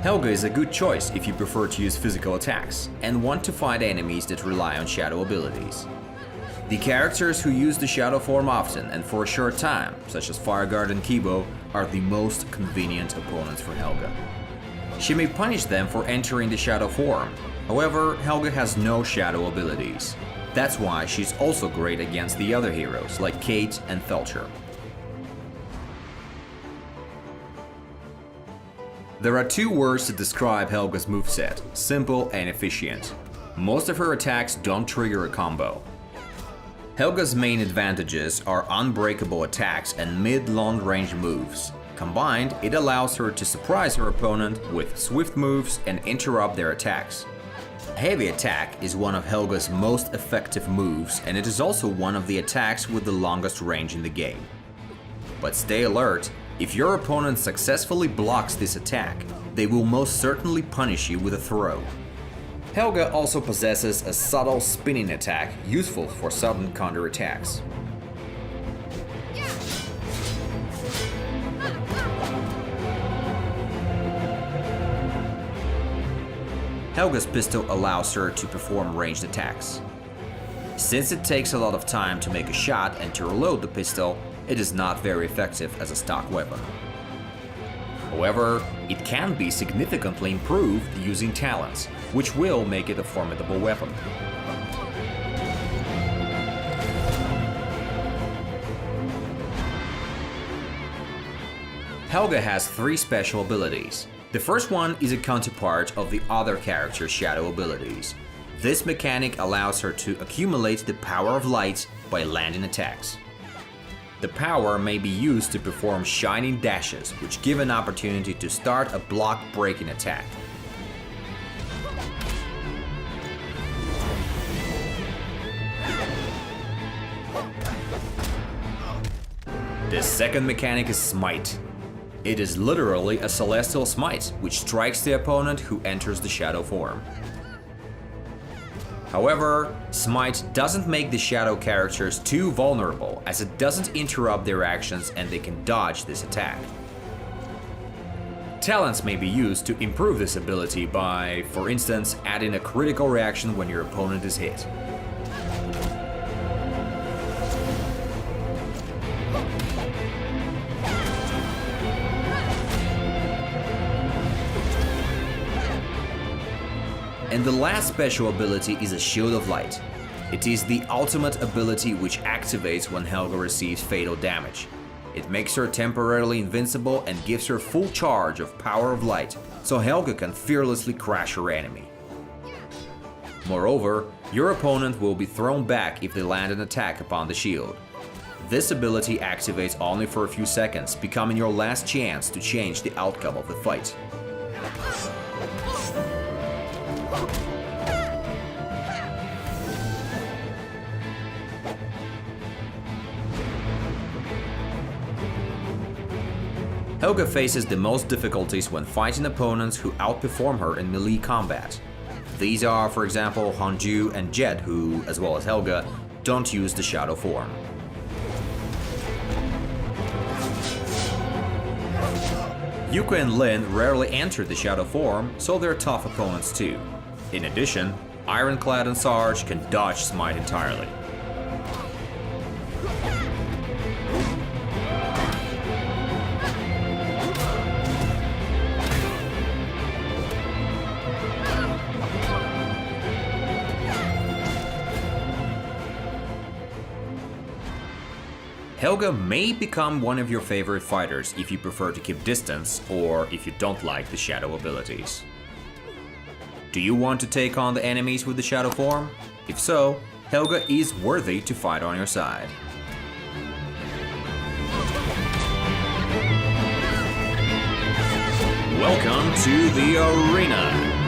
Helga is a good choice if you prefer to use physical attacks and want to fight enemies that rely on shadow abilities. The characters who use the shadow form often and for a short time, such as Fireguard and Kibo, are the most convenient opponents for Helga. She may punish them for entering the shadow form. However, Helga has no shadow abilities. That's why she's also great against the other heroes like Kate and Felcher. There are two words to describe Helga's moveset: simple and efficient. Most of her attacks don't trigger a combo. Helga's main advantages are unbreakable attacks and mid-long range moves. Combined, it allows her to surprise her opponent with swift moves and interrupt their attacks. Heavy attack is one of Helga's most effective moves, and it is also one of the attacks with the longest range in the game. But stay alert, if your opponent successfully blocks this attack, they will most certainly punish you with a throw. Helga also possesses a subtle spinning attack useful for sudden counterattacks. Helga's pistol allows her to perform ranged attacks. Since it takes a lot of time to make a shot and to reload the pistol, it is not very effective as a stock weapon. However, it can be significantly improved using talents, which will make it a formidable weapon. Helga has three special abilities. The first one is a counterpart of the other character's shadow abilities. This mechanic allows her to accumulate the power of light by landing attacks. The power may be used to perform shining dashes, which give an opportunity to start a block-breaking attack. The second mechanic is Smite. It is literally a celestial smite, which strikes the opponent who enters the shadow form. However, Smite doesn't make the shadow characters too vulnerable, as it doesn't interrupt their actions and they can dodge this attack. Talents may be used to improve this ability by, for instance, adding a critical reaction when your opponent is hit. And the last special ability is a Shield of Light. It is the ultimate ability which activates when Helga receives fatal damage. It makes her temporarily invincible and gives her full charge of Power of Light, so Helga can fearlessly crush her enemy. Moreover, your opponent will be thrown back if they land an attack upon the shield. This ability activates only for a few seconds, becoming your last chance to change the outcome of the fight. Helga faces the most difficulties when fighting opponents who outperform her in melee combat. These are, for example, Hanju and Jed, who, as well as Helga, don't use the shadow form. Yuka and Lin rarely enter the shadow form, so they're tough opponents too. In addition, Ironclad and Sarge can dodge Smite entirely. Helga may become one of your favorite fighters if you prefer to keep distance or if you don't like the shadow abilities. Do you want to take on the enemies with the shadow form? If so, Helga is worthy to fight on your side. Welcome to the arena!